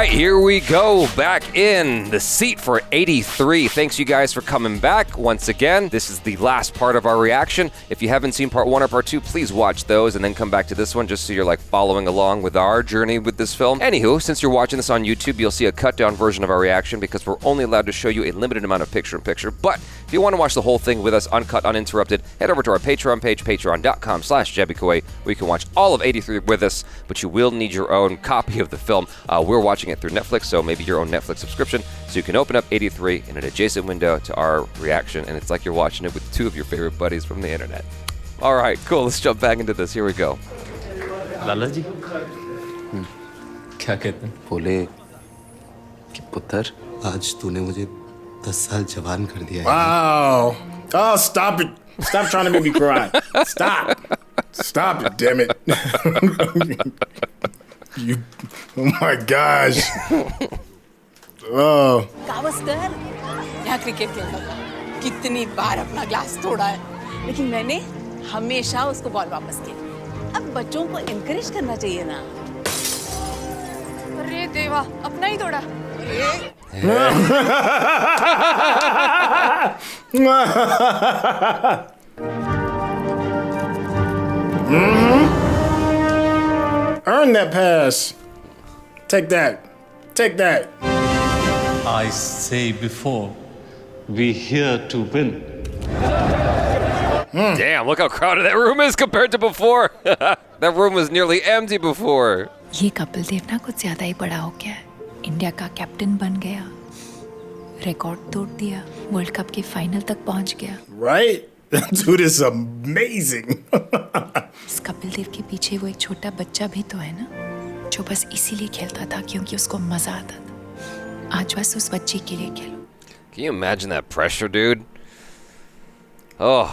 right, here we go, back in the seat for 83. Thanks you guys for coming back once again. This is the last part of our reaction. If you haven't seen part 1 or part 2, please watch those and then come back to this one just so you're like following along with our journey with this film. Anywho, since you're watching this on YouTube, you'll see a cut down version of our reaction because we're only allowed to show you a limited amount of picture-in-picture. But if you want to watch the whole thing with us uncut, uninterrupted, head over to our Patreon page, patreon.com/Jaby KOAY, where you can watch all of 83 with us, but you will need your own copy of the film. We're watching it through Netflix, so maybe your own Netflix subscription, so you can open up 83 in an adjacent window to our reaction, and it's like you're watching it with 2 of your favorite buddies from the internet. All right, cool. Let's jump back into this. Here we go. लाला जी क्या कहते हैं? बोले कि पुत्र आज तूने मुझे 10 साल जवान कर दिया है। Wow. Oh, stop it. Stop trying to make me cry. Stop. Stop it, damn it. You, oh my gosh. Oh. Gavaskar यहाँ क्रिकेट खेलता था, कितनी बार अपना ग्लास तोड़ा है, लेकिन मैंने हमेशा उसको बॉल वापस किया। अब बच्चों को एनकरेज करना चाहिए ना। अरे देवा, अपना ही तोड़ा। Earn that pass. Take that. Take that. I say before, we here to win. Damn, look how crowded that room is compared to before. That room was nearly empty before. ये कपिल देव ना कुछ ज्यादा ही बड़ा हो गया है। इंडिया का captain बन गया, रिकॉर्ड तोड़ दिया, वर्ल्ड कप के फाइनल तक पहुंच गया। Right? That dude is amazing. इस कपिल देव के पीछे वो एक छोटा बच्चा भी तो है ना, जो बस इसीलिए खेलता था क्योंकि उसको मजा आता था। आज बस उस बच्चे के लिए खेलो। Can you imagine that pressure, dude? Oh.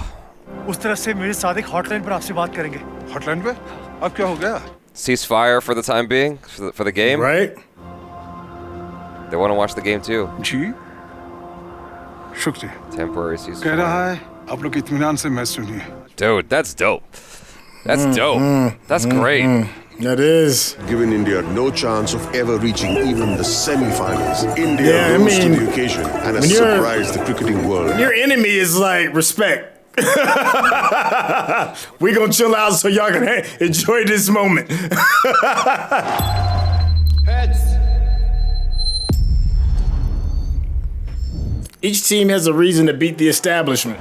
उस तरह से मेरे सादिक हॉटलाइन पर आपसे बात करेंगे। हॉटलाइन पे? अब क्या हो गया? Ceasefire for the time being, for the game. Right? They want to watch the game too. जी शुक्रिया। Temporary ceasefire. कह रहा है आप लोग इत्मीनान से मैच सुनिए। Dude, that's dope. That's dope. That's great. That is. Giving India no chance of ever reaching even the semi-finals. India rose to the occasion and has surprised the cricketing world. Your enemy is like respect. We gonna chill out so y'all can enjoy this moment. Heads. Each team has a reason to beat the establishment.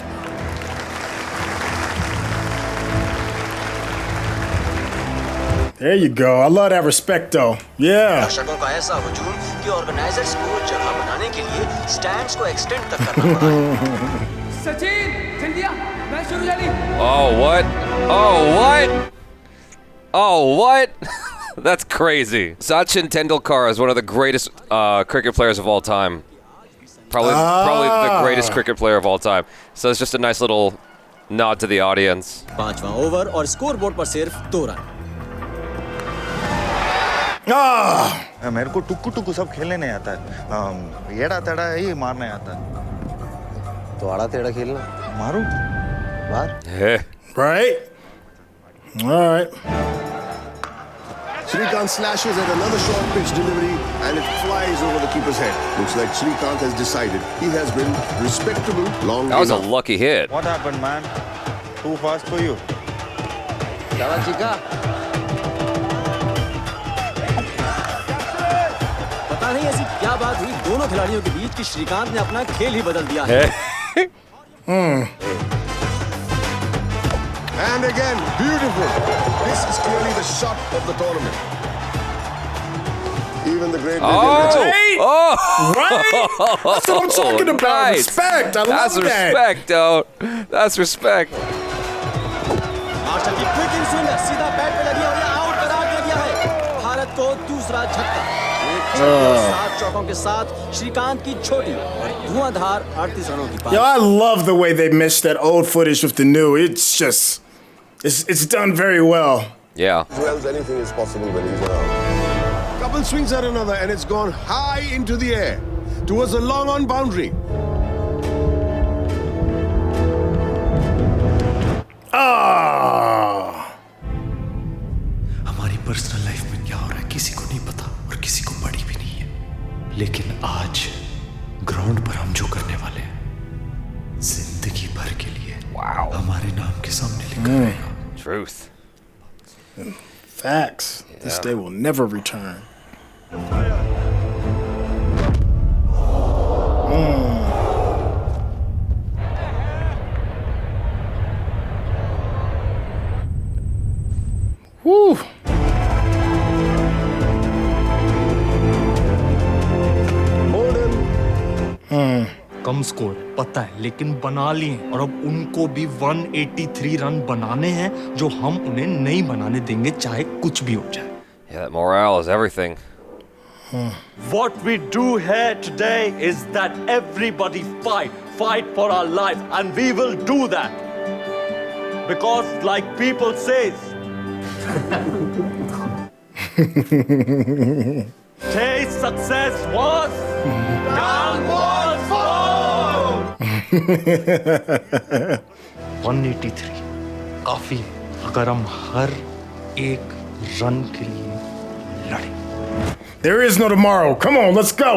There you go. I love that respect, though. Yeah. दर्शकों का ऐसा हुजूम कि organisers को जगह बनाने के लिए स्टैंड्स को एक्सटेंड तक करना पड़ा। सचिन, सिंधिया, मैच शुरू जानी। Oh what? Oh what? Oh what? That's crazy. Sachin Tendulkar is one of the greatest cricket players of all time. Probably the greatest cricket player of all time. So it's just a nice little nod to the audience. 5वां over और scoreboard पर सिर्फ 2 run. मेरे को टुक्कू टुक्कू सब खेलने नहीं आता है। येड़ा तेड़ा ही मारने आता है। तो आड़ा टेढ़ा खेलना मारूं? बाहर। Right? All right. Srikanth slashes at another short pitch delivery and it flies over the keeper's head. Looks like Srikanth has decided he has been respectable long That was enough. a lucky hit. What happened, man? Too fast for you. पता नहीं ऐसी क्या बात हुई दोनों खिलाड़ियों के बीच कि श्रीकांत ने अपना खेल ही बदल दिया है। And again, beautiful. This is clearly the shot of the tournament. Even the great. Oh, Right? That's what I'm talking about. Nice. Respect. I love That's that. respect, dude. That's respect. Marshall की quick inswing सीधा bat पे लगी और ये out करार दे दिया है। भारत को दूसरा झटका। 7 चौकों के साथ श्रीकांत की छोटी और धुआंधार 38 रनों की पारी। Yo, I love the way they mixed that old footage with the new. It's just, it's done very well. Yeah. Well, anything is possible when he's around. Couple swings at another and it's gone high into the air towards the long on boundary. हमारी personal life में क्या हो रहा है किसी को नहीं पता और किसी को पड़ी भी नहीं है। लेकिन आज ग्राउंड पर हम जो करने वाले हैं जिंदगी भर के लिए हमारे नाम के सामने लिखा रहेगा। Truth. Facts. This day will never return. Woo. Come score पता है, लेकिन बना लिए और अब उनको भी 183 रन बनाने हैं जो हम उन्हें नहीं बनाने देंगे चाहे कुछ भी हो जाए। Yeah, that morale is everything. What we do here today is that everybody fight for our life, and we will do that. Because like people says, today's success was downward fall. 183 काफी है अगर हम हर एक run के लिए लड़ें। There is no tomorrow. Come on, let's go.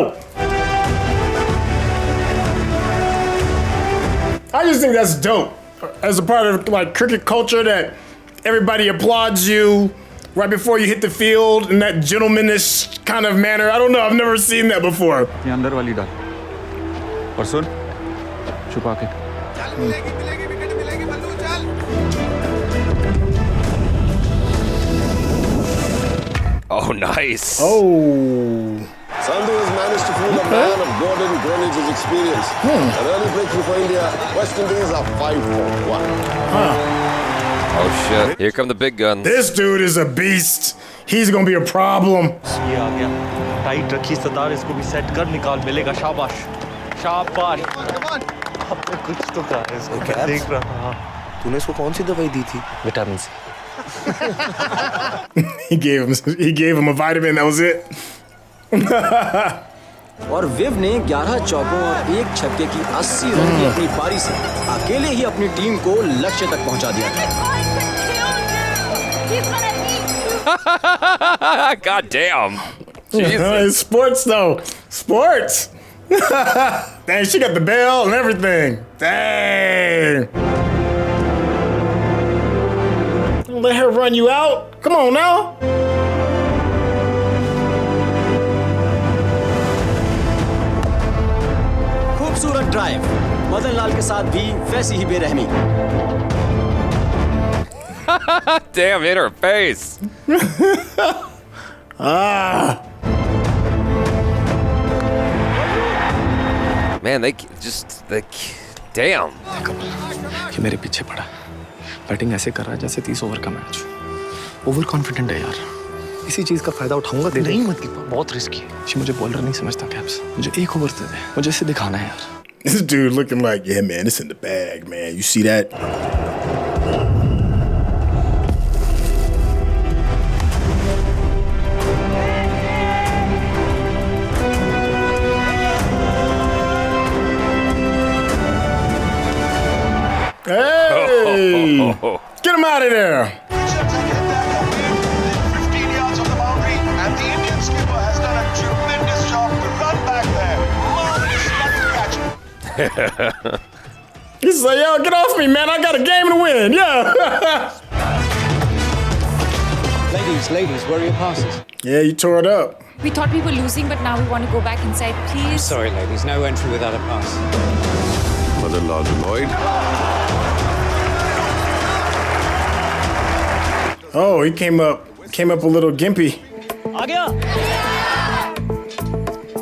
I just think that's dope. As a part of like cricket culture, that everybody applauds you right before you hit the field in that gentlemanish kind of manner. I don't know. I've never seen that before. ये अंदर वाली डाल और सुन छुपा के Oh, nice. Oh. Sandhu has managed to fool a man of Gordon Greenwich's experience. An early breakthrough for India. West Indies are 5 for 1. Oh shit! Here come the big guns. This dude is a beast. He's gonna be a problem. ये आ गया, tight रखी सरदार, इसको भी set कर, निकाल, मिलेगा, शाबाश, शाबाश। आपने कुछ तो कहा है इसको, मैं देख रहा था। तूने इसको कौन सी दवाई दी थी? Vitamin C. He gave him a vitamin. That was it. और विव ने 11 चौकों और 1 छक्के की 80 रन की अपनी पारी से अकेले ही अपनी टीम को लक्ष्य तक पहुंचा दिया। God damn. It's sports though. Sports. Dang, she got the bell and everything. Dang. Don't let her run you out. Come on now. खूबसूरत ड्राइव, मदन लाल के साथ भी वैसी ही बेरहमी। Damn, hit her face. Man, they damn. ये मेरे पीछे पड़ा, बैटिंग ऐसे कर रहा है जैसे 30 ओवर का मैच। ओवर कॉन्फिडेंट है यार, इसी चीज का फायदा उठाऊंगा। दे नहीं मत कीपर, बहुत रिस्की है। ये मुझे बॉलर नहीं समझता कैप्स, मुझे 1 ओवर दे दे, मुझे इसे दिखाना है यार। This dude looking like, yeah, man, it's in the bag, man. You see that? Hey! Get him out of there! 15 yards of the boundary, and the Indian skipper has done a tremendous job to run back there. Marvelous catch. He's like, yo, get off me, man. I got a game to win. Yeah. Ladies, where are your passes? Yeah, you tore it up. We thought we were losing, but now we want to go back inside, please. Sorry, ladies, no entry without a pass. Madhan Lal annoyed. Oh, he came up a little gimpy. आ गया?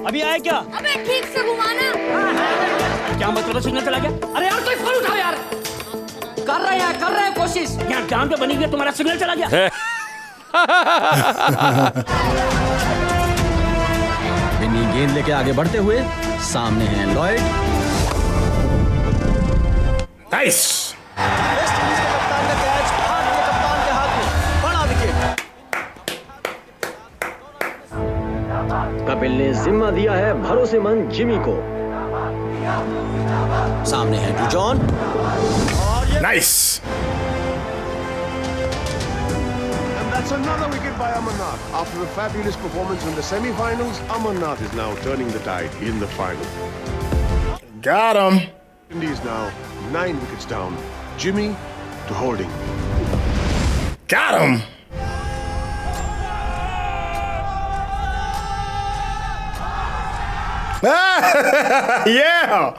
अभी आया क्या? अबे ठीक से घुमाना। क्या मतलब सिग्नल चला गया? अरे यार कोई फोन उठाओ यार। कर रहे हैं कोशिश। यार जान पे बनी हुई है, तुम्हारा सिग्नल चला गया। बिन्नी गेंद लेके आगे बढ़ते हुए, सामने हैं लॉयड। Nice. कपिल ने जिम्मा दिया है भरोसेमंद जिमी को। सामने है John. Nice. That's another wicket by Amarnath. After a fabulous performance in the semi-finals, Amarnath is now turning the tide in the final. Got him. Indies now 9 wickets down. Jimmy to holding. Got him. Yeah.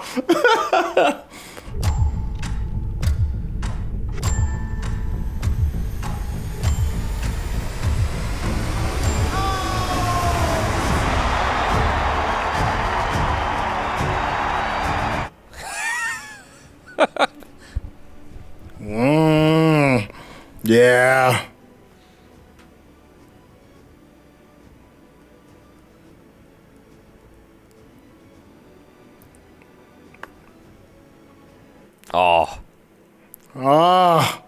Yeah. Oh. Oh.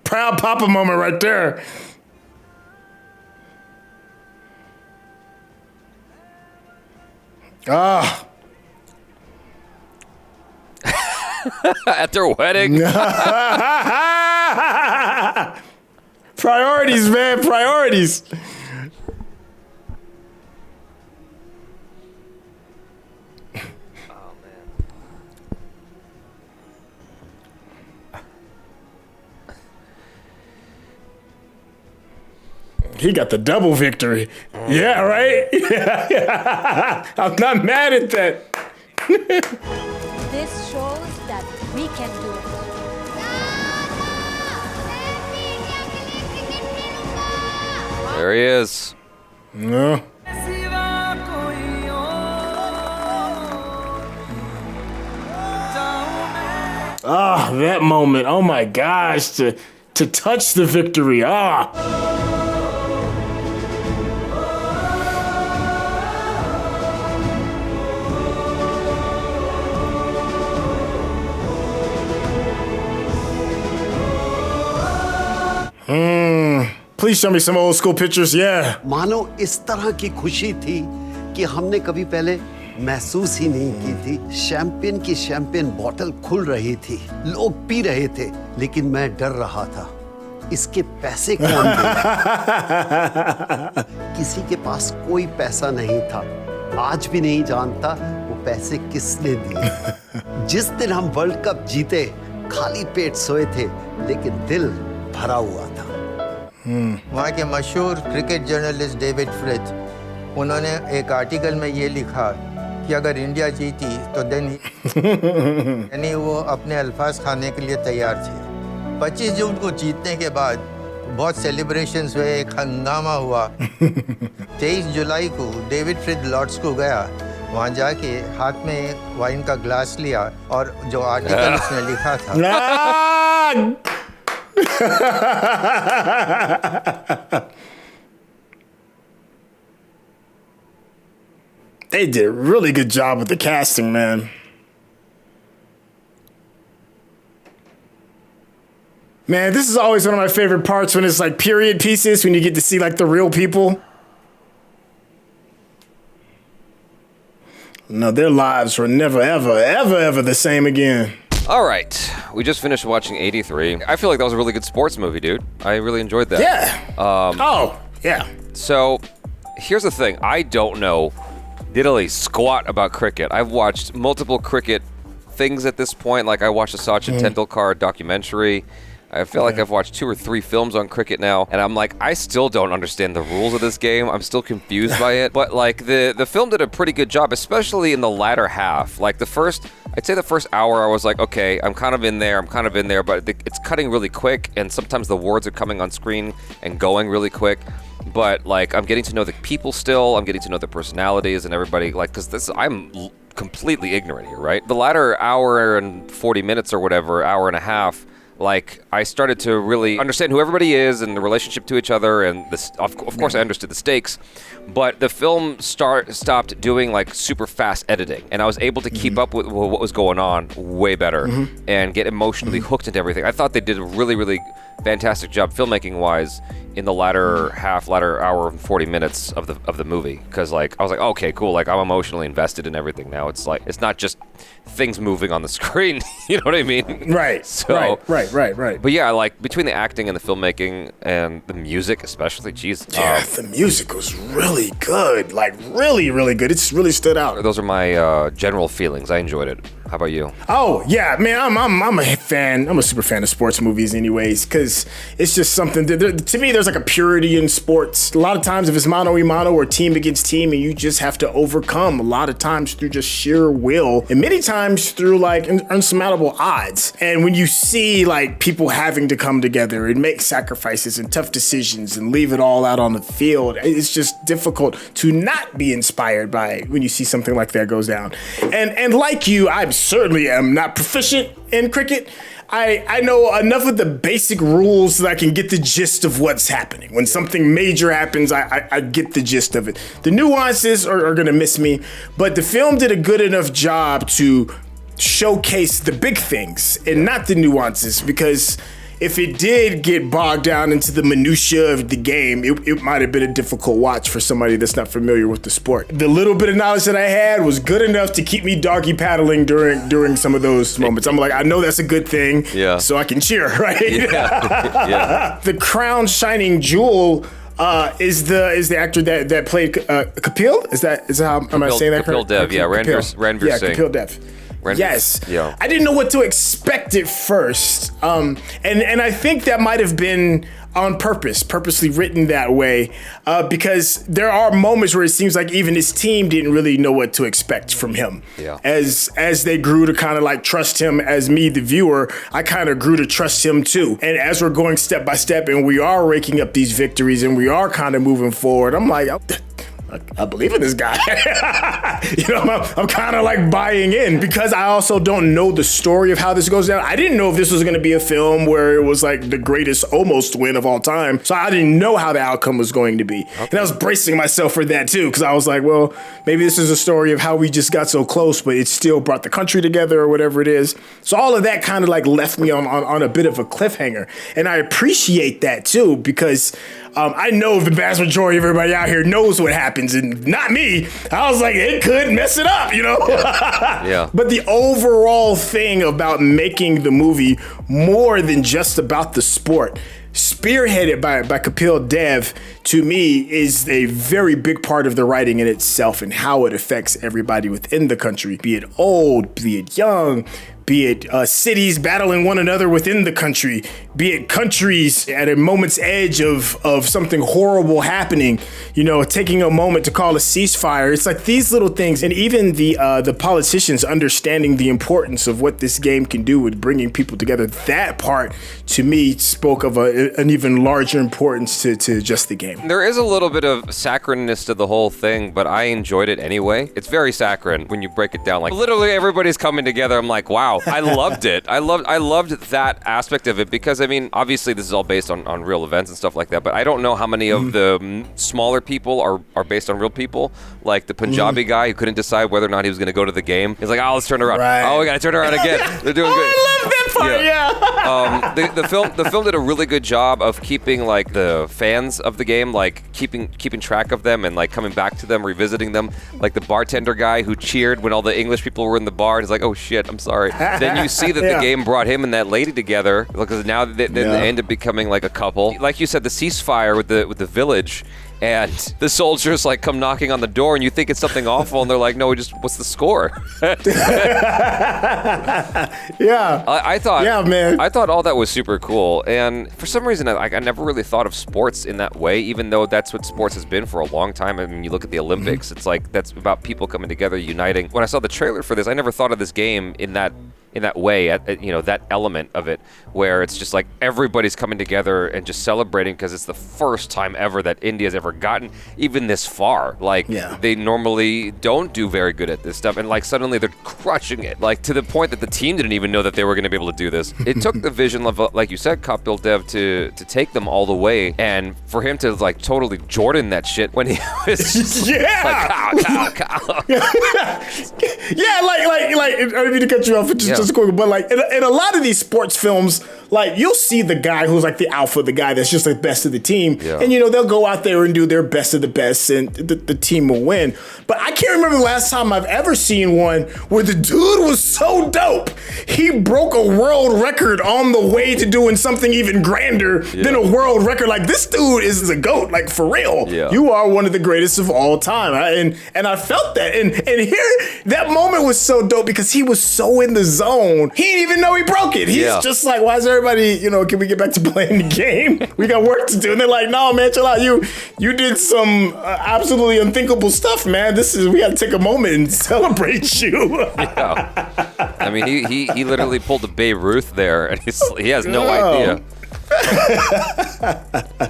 Proud Papa moment right there. Ah. At their wedding. Priorities, man. Priorities. He got the double victory. Yeah, right? Yeah. I'm not mad at that. This shows that we can do it. There he is. No. Ah, that moment. Oh my gosh. To touch the victory. Ah. Please show me some old school pictures. Yeah. मानो इस तरह की खुशी थी कि हमने कभी पहले महसूस ही नहीं की थी। शैंपेन की शैंपेन बोतल खुल रही थी, लोग पी रहे थे, लेकिन मैं डर रहा था। इसके पैसे कौन देगा? किसी के पास कोई पैसा नहीं था। आज भी नहीं जानता वो पैसे किसने दिए। जिस दिन हम वर्ल्ड कप जीते, खाली पेट सोए थे, लेकिन दिल भरा हुआ था। वहाँ के मशहूर क्रिकेट जर्नलिस्ट डेविड फ्रिथ, उन्होंने एक आर्टिकल में ये लिखा कि अगर इंडिया जीती तो देन यानी वो अपने अल्फाज खाने के लिए तैयार थे। 25 जून को जीतने के बाद बहुत सेलिब्रेशंस हुए, एक हंगामा हुआ। 23 जुलाई को डेविड फ्रिथ लॉर्ड्स को गया, वहाँ जाके हाथ में वाइन का ग्लास लिया और जो आर्टिकल उसने लिखा था They did a really good job with the casting, man. Man, this is always one of my favorite parts when it's like period pieces, when you get to see like the real people. No, their lives were never, ever, ever, ever the same again. All right, we just finished watching 83. I feel like that was a really good sports movie, dude. I really enjoyed that. Yeah. Yeah. So, here's the thing. I don't know diddly squat about cricket. I've watched multiple cricket things at this point. Like I watched a Sachin Tendulkar documentary. I feel like I've watched 2 or 3 films on cricket now, and I'm like, I still don't understand the rules of this game. I'm still confused by it. But like the film did a pretty good job, especially in the latter half. Like I'd say the first hour, I was like, okay, I'm kind of in there, but it's cutting really quick, and sometimes the words are coming on screen and going really quick. But like, I'm getting to know the people still. I'm getting to know their personalities and everybody. Like, because I'm completely ignorant here, right? The latter hour and 40 minutes or whatever, hour and a half, like I started to really understand who everybody is and the relationship to each other, and of course I understood the stakes, but the film stopped doing like super fast editing, and I was able to keep up with what was going on way better and get emotionally hooked into everything. I thought they did a really, really fantastic job filmmaking wise in the latter hour and 40 minutes of the movie, because like I was like, okay, cool, like I'm emotionally invested in everything now. It's like it's not just things moving on the screen. You know what I mean? Right. So Right. But yeah, like between the acting and the filmmaking and the music especially, geez. Yeah, the music was really good. Like really, really good. It's really stood out. Those are my general feelings. I enjoyed it. How about you? Oh yeah, man, I'm a fan. I'm a super fan of sports movies, anyways, because it's just something. To me, there's like a purity in sports. A lot of times, if it's mano a mano or team against team, and you just have to overcome. A lot of times through just sheer will, and many times through like unsurmountable odds. And when you see like people having to come together and make sacrifices and tough decisions and leave it all out on the field, it's just difficult to not be inspired by when you see something like that goes down. And like you, I certainly am not proficient in cricket. I know enough of the basic rules that I can get the gist of what's happening. When something major happens, I get the gist of it. The nuances are going to miss me, but the film did a good enough job to showcase the big things and not the nuances, because if it did get bogged down into the minutiae of the game, it might have been a difficult watch for somebody that's not familiar with the sport. The little bit of knowledge that I had was good enough to keep me doggy paddling during some of those moments. I'm like, I know that's a good thing, so I can cheer, right? Yeah. The crown shining jewel is the actor that played Kapil? Is how am I saying that correctly? Kapil Dev, Ranveer Singh. Kapil Dev. Yes. Yeah. I didn't know what to expect at first. And I think that might have been on purpose, purposely written that way, because there are moments where it seems like even his team didn't really know what to expect from him. Yeah. As they grew to kind of like trust him, as me, the viewer, I kind of grew to trust him too. And as we're going step by step and we are raking up these victories and we are kind of moving forward, I'm like, I believe in this guy. I'm kind of like buying in, because I also don't know the story of how this goes down. I didn't know if this was going to be a film where it was like the greatest almost win of all time. So I didn't know how the outcome was going to be. Okay. And I was bracing myself for that too, because I was like, well, maybe this is a story of how we just got so close, but it still brought the country together or whatever it is. So all of that kind of like left me on a bit of a cliffhanger. And I appreciate that too, because I know the vast majority of everybody out here knows what happens, and not me. I was like, it could mess it up, Yeah. But the overall thing about making the movie more than just about the sport, spearheaded by Kapil Dev, to me is a very big part of the writing in itself and how it affects everybody within the country, be it old, be it young, be it cities battling one another within the country, be it countries at a moment's edge of something horrible happening, taking a moment to call a ceasefire. It's like these little things, and even the politicians understanding the importance of what this game can do with bringing people together. That part, to me, spoke of an even larger importance to just the game. There is a little bit of saccharine-ness to the whole thing, but I enjoyed it anyway. It's very saccharine when you break it down. Like literally everybody's coming together. I'm like, wow. I loved it. I loved that aspect of it, because I mean, obviously this is all based on real events and stuff like that, but I don't know how many of the smaller people are based on real people. Like the Punjabi guy who couldn't decide whether or not he was going to go to the game. He's like, oh, let's turn around. Right. Oh, we got to turn around again. They're doing good. I love that part. Yeah. The film did a really good job of keeping like the fans of the game, like keeping track of them and like coming back to them, revisiting them. Like the bartender guy who cheered when all the English people were in the bar, and he's like, oh shit, I'm sorry. Then you see that the game brought him and that lady together, because now they end up becoming like a couple. Like you said, the ceasefire with the village, and the soldiers like come knocking on the door, and you think it's something awful, and they're like, no, what's the score? Yeah. I thought, yeah, man. I thought all that was super cool, and for some reason, I never really thought of sports in that way, even though that's what sports has been for a long time. I mean, you look at the Olympics, it's like that's about people coming together, uniting. When I saw the trailer for this, I never thought of this game in in that way, that element of it, where it's just like everybody's coming together and just celebrating because it's the first time ever that India's ever gotten even this far. Like, they normally don't do very good at this stuff, and like suddenly they're crushing it, like to the point that the team didn't even know that they were going to be able to do this. It took the vision of, like you said, Kapil Dev to take them all the way, and for him to like totally Jordan that shit when he was just like, cow. Yeah, like, I don't mean to cut you off just quick, but like in a lot of these sports films, like you'll see the guy who's like the alpha, the guy that's just the best of the team, and they'll go out there and do their best of the best, and the team will win. But I can't remember the last time I've ever seen one where the dude was so dope, he broke a world record on the way to doing something even grander than a world record. Like, this dude is a GOAT, like for real. You are one of the greatest of all time, and I felt that, and here that moment was so dope because he was so in the zone, he didn't even know he broke it. He's just like, why is everybody, can we get back to playing the game? We got work to do. And they're like, no, man, chill out. You did some absolutely unthinkable stuff, man. We got to take a moment and celebrate you. I mean, he literally pulled a Babe Ruth there, and he has no idea.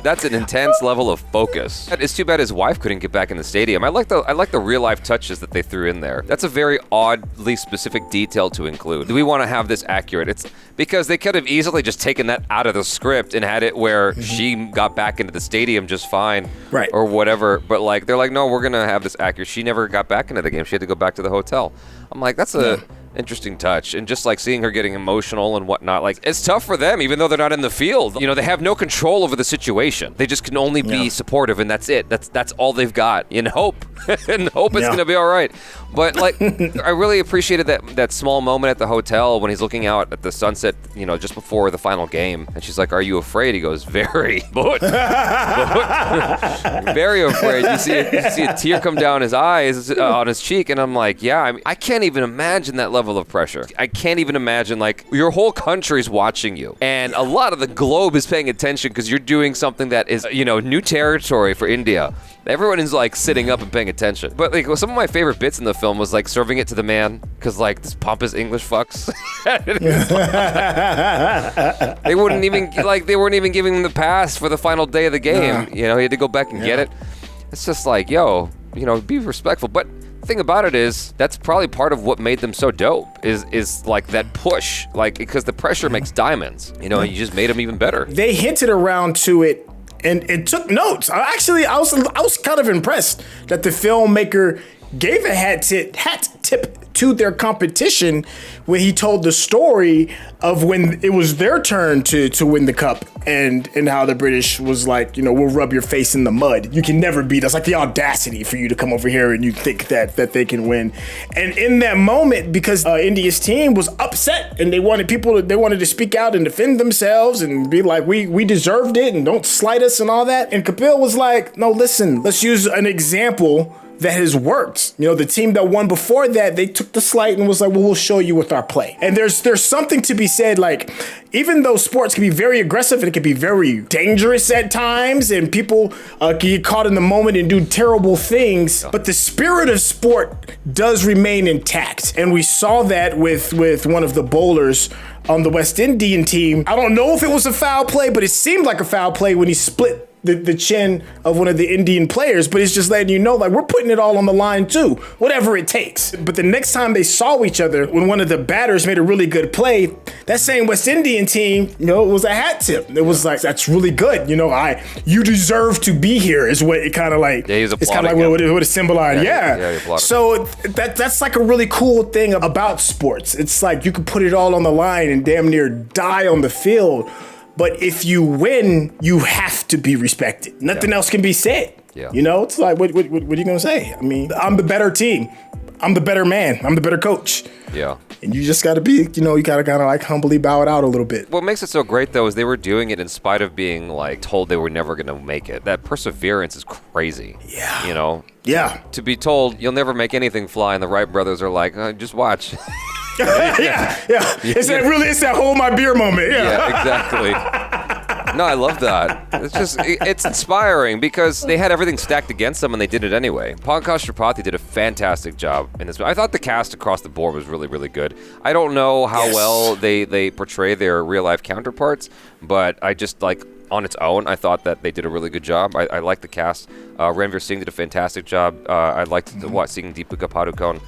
That's an intense level of focus. It's too bad his wife couldn't get back in the stadium. I like the real life touches that they threw in there. That's a very oddly specific detail to include. Do we want to have this accurate? It's because they could have easily just taken that out of the script and had it where she got back into the stadium just fine, or whatever. But like they're like, no, we're gonna have this accurate. She never got back into the game. She had to go back to the hotel. I'm like, that's a interesting touch, and just like seeing her getting emotional and whatnot, like it's tough for them even though they're not in the field. They have no control over the situation. They just can only be supportive, and that's it. That's all they've got, in hope. And hope it's gonna be all right. But like I really appreciated that small moment at the hotel when he's looking out at the sunset, just before the final game, and she's like, are you afraid? He goes, very, but very afraid. You see a tear come down his eyes, on his cheek, and I'm like, I can't even imagine that level of pressure. I can't even imagine, like, your whole country's watching you, and a lot of the globe is paying attention because you're doing something that is, new territory for India. Everyone is like sitting up and paying attention. But like some of my favorite bits in the film was like serving it to the man, because like this pompous English fucks. They weren't even giving him the pass for the final day of the game. He had to go back and get it. It's just like, be respectful. But the thing about it is, that's probably part of what made them so dope is like that push, like, because the pressure makes diamonds, and you just made them even better. They hinted around to it and took notes. I was kind of impressed that the filmmaker gave a hat tip to their competition when he told the story of when it was their turn to win the cup, and how the British was like, we'll rub your face in the mud. You can never beat us. Like the audacity for you to come over here and you think that they can win. And in that moment, because India's team was upset and they wanted to speak out and defend themselves and be like, we deserved it and don't slight us and all that. And Kapil was like, no, listen, let's use an example that has worked. The team that won before that, they took the slight and was like, well, we'll show you with our play. And there's something to be said, like, even though sports can be very aggressive and it can be very dangerous at times, and people can get caught in the moment and do terrible things, but the spirit of sport does remain intact. And we saw that with one of the bowlers on the West Indian team. I don't know if it was a foul play, but it seemed like a foul play when he split the chin of one of the Indian players, but it's just letting you know, like, we're putting it all on the line too, whatever it takes. But the next time they saw each other, when one of the batters made a really good play, that same West Indian team, it was a hat tip. It was like, that's really good. You deserve to be here is what it kind of like, it's kind of like what it symbolized. So that's like a really cool thing about sports. It's like you can put it all on the line and damn near die on the field. But if you win, you have to be respected. Nothing else can be said. It's like, what are you going to say? I mean, I'm the better team. I'm the better man. I'm the better coach. And you just got to be, you got to kind of like humbly bow it out a little bit. What makes it so great, though, is they were doing it in spite of being like told they were never going to make it. That perseverance is crazy. To be told you'll never make anything fly, and the Wright brothers are like, just watch. It's that hold my beer moment. Exactly. No, I love that. It's inspiring because they had everything stacked against them and they did it anyway. Pankaj Tripathi did a fantastic job in this. I thought the cast across the board was really, really good. I don't know how well they portray their real life counterparts, but I just on its own, I thought that they did a really good job. I like the cast. Ranveer Singh did a fantastic job. I liked seeing Deepika Padukone.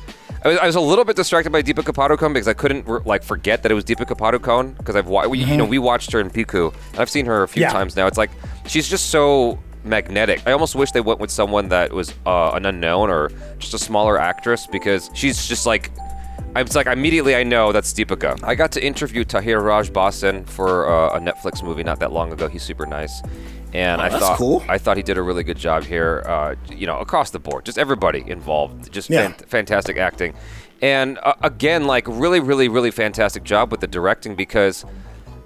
I was a little bit distracted by Deepika Padukone because I couldn't forget that it was Deepika Padukone because we watched her in Piku and I've seen her a few times now. It's like she's just so magnetic. I almost wish they went with someone that was an unknown or just a smaller actress because she's just immediately I know that's Deepika. I got to interview Tahir Raj Basan for a Netflix movie not that long ago. He's super nice. And I thought he did a really good job here, across the board. Just everybody involved. Just fantastic acting. And again, really, really, really fantastic job with the directing because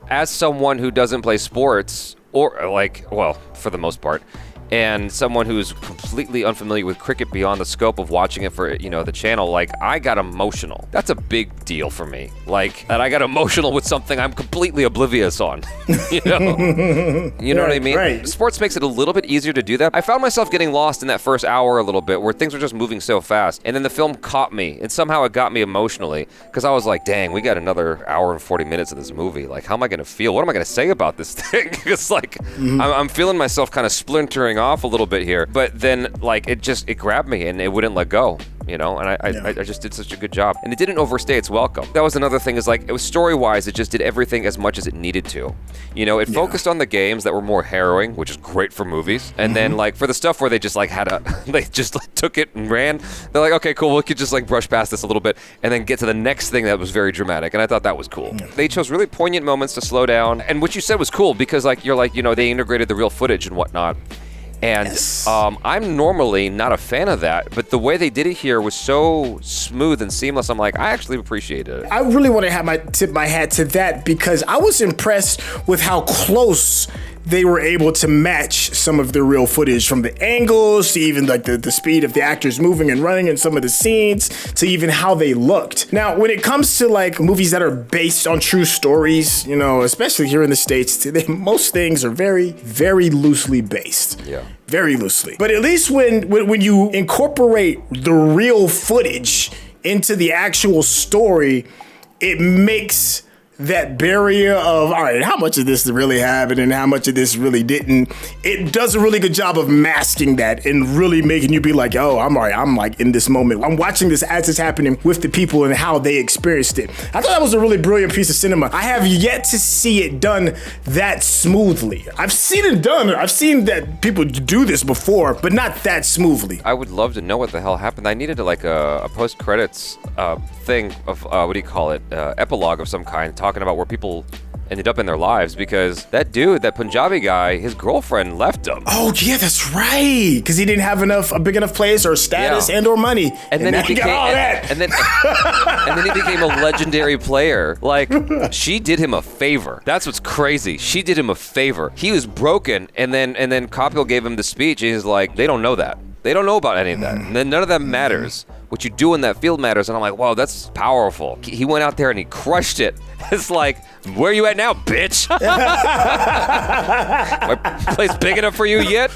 as someone who doesn't play sports, or for the most part, and someone who's completely unfamiliar with cricket beyond the scope of watching it for, the channel, I got emotional. That's a big deal for me. And I got emotional with something I'm completely oblivious on. You know what I mean? Right. Sports makes it a little bit easier to do that. I found myself getting lost in that first hour a little bit where things were just moving so fast. And then the film caught me, and somehow it got me emotionally because I was like, dang, we got another hour and 40 minutes of this movie. How am I going to feel? What am I going to say about this thing? Because I'm feeling myself kind of splintering off a little bit here, but then it grabbed me and it wouldn't let go, and I just did such a good job, and it didn't overstay its welcome. That was another thing, is it was story-wise, it just did everything as much as it needed to. It focused on the games that were more harrowing, which is great for movies, and then for the stuff where they just they just took it and ran, they're like, okay, cool, we could just brush past this a little bit and then get to the next thing that was very dramatic, and I thought that was cool. They chose really poignant moments to slow down, and what you said was cool because they integrated the real footage and whatnot. And I'm normally not a fan of that, but the way they did it here was so smooth and seamless. I'm like, I actually appreciated it. I really want to tip my hat to that because I was impressed with how close they were able to match some of the real footage, from the angles to even the speed of the actors moving and running in some of the scenes to even how they looked. Now, when it comes to movies that are based on true stories, especially here in the States, most things are very, very loosely based. Yeah. Very loosely. But at least when you incorporate the real footage into the actual story, it makes that barrier of, all right, how much of this really happened and how much of this really didn't. It does a really good job of masking that and really making you be like, oh, I'm all right, I'm in this moment. I'm watching this as it's happening with the people and how they experienced it. I thought that was a really brilliant piece of cinema. I have yet to see it done that smoothly. I've seen it done. I've seen that people do this before, but not that smoothly. I would love to know what the hell happened. I needed a post-credits thing of, epilogue of some kind, talking about where people ended up in their lives, because that dude, that Punjabi guy, his girlfriend left him. Oh yeah, that's right. Because he didn't have a big enough place or status and or money. And then he became and then he became a legendary player. She did him a favor. That's what's crazy. She did him a favor. He was broken, and then Kapil gave him the speech, and he's like, they don't know that. They don't know about any of that. And then none of that matters. What you do in that field matters. And I'm like, wow, that's powerful. He went out there and he crushed it. It's like, where are you at now, bitch? My place big enough for you yet?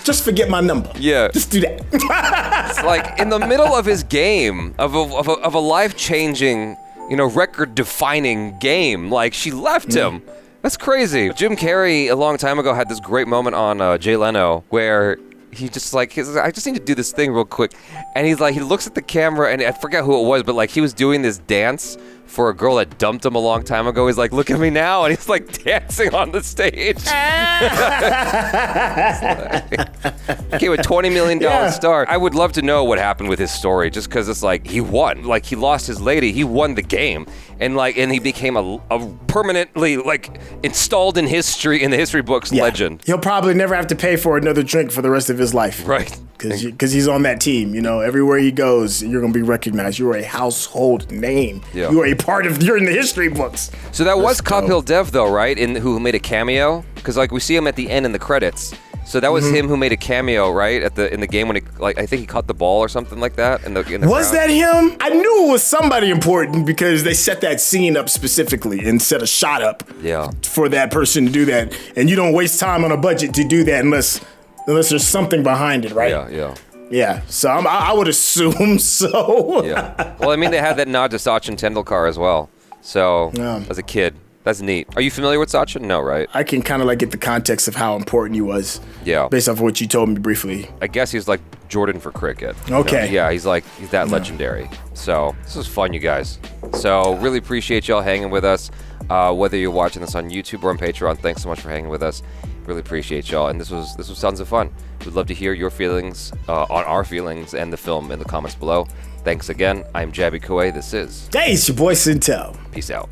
Just forget my number. Yeah. Just do that. It's in the middle of his game, of a life-changing, record-defining game. She left him. That's crazy. Jim Carrey, a long time ago, had this great moment on Jay Leno where he just I just need to do this thing real quick. And he looks at the camera, and I forget who it was, but he was doing this dance for a girl that dumped him a long time ago. He's like, look at me now. And he's dancing on the stage. Okay, with $20 million star. I would love to know what happened with his story, just because it's he won. He lost his lady. He won the game. And and he became a permanently installed in history, in the history books, legend. He'll probably never have to pay for another drink for the rest of his life. Right. Because he's on that team. Everywhere he goes, you're going to be recognized. You're a household name. Yeah. You're in the history books. So that was Kapil Dev, though, right? Who made a cameo? Because we see him at the end in the credits. So that was him who made a cameo, right? In the game when I think he caught the ball or something like that. In the was crowd. that him? I knew it was somebody important because they set that scene up specifically and set a shot up. Yeah. For that person to do that, and you don't waste time on a budget to do that unless there's something behind it, right? Yeah. Yeah. So I would assume so. Yeah. Well, I mean, they had that nod to Sachin Tendulkar as well. So as a kid. That's neat. Are you familiar with Sachin? No, right? I can kind of like get the context of how important he was. Yeah. Based off of what you told me briefly. I guess he's like Jordan for cricket. Okay. Yeah, he's that legendary. So this was fun, you guys. So really appreciate y'all hanging with us. Whether you're watching this on YouTube or on Patreon, thanks so much for hanging with us. Really appreciate y'all. And this was tons of fun. We'd love to hear your feelings on our feelings and the film in the comments below. Thanks again. I'm Jaby KOAY. This is... Hey, it's your boy SYNTELL. Peace out.